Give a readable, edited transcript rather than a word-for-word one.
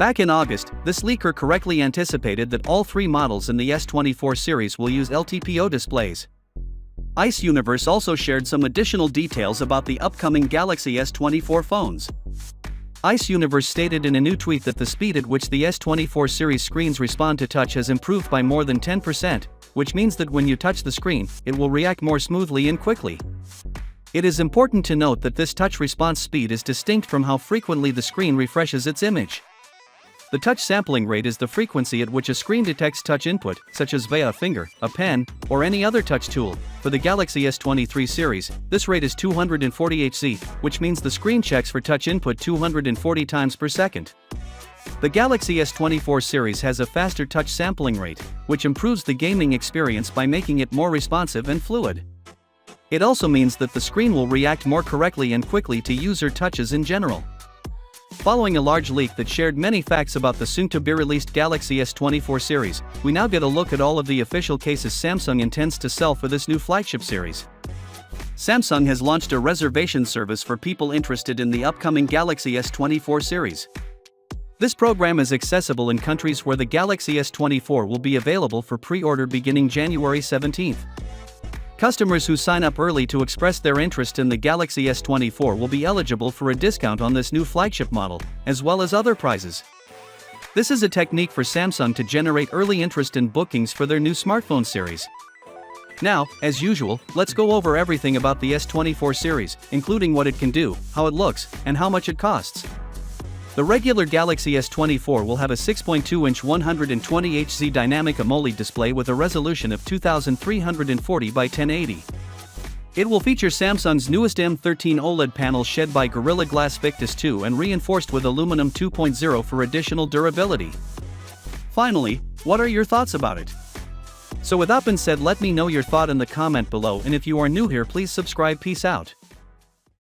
Back in August, this leaker correctly anticipated that all three models in the S24 series will use LTPO displays. Ice Universe also shared some additional details about the upcoming Galaxy S24 phones. Ice Universe stated in a new tweet that the speed at which the S24 series screens respond to touch has improved by more than 10%, which means that when you touch the screen, it will react more smoothly and quickly. It is important to note that this touch response speed is distinct from how frequently the screen refreshes its image. The touch sampling rate is the frequency at which a screen detects touch input, such as via a finger, a pen, or any other touch tool. For the Galaxy S23 series, this rate is 240 Hz, which means the screen checks for touch input 240 times per second. The Galaxy S24 series has a faster touch sampling rate, which improves the gaming experience by making it more responsive and fluid. It also means that the screen will react more correctly and quickly to user touches in general. Following a large leak that shared many facts about the soon-to-be-released Galaxy S24 series, we now get a look at all of the official cases Samsung intends to sell for this new flagship series. Samsung has launched a reservation service for people interested in the upcoming Galaxy S24 series. This program is accessible in countries where the Galaxy S24 will be available for pre-order beginning January 17th. Customers who sign up early to express their interest in the Galaxy S24 will be eligible for a discount on this new flagship model, as well as other prizes. This is a technique for Samsung to generate early interest in bookings for their new smartphone series. Now, as usual, let's go over everything about the S24 series, including what it can do, how it looks, and how much it costs. The regular Galaxy S24 will have a 6.2-inch 120 Hz dynamic AMOLED display with a resolution of 2340 by 1080. It will feature Samsung's newest M13 OLED panel shed by Gorilla Glass Victus 2 and reinforced with aluminum 2.0 for additional durability. Finally, what are your thoughts about it? So with that being said, let me know your thought in the comment below, and if you are new here, please subscribe. Peace out.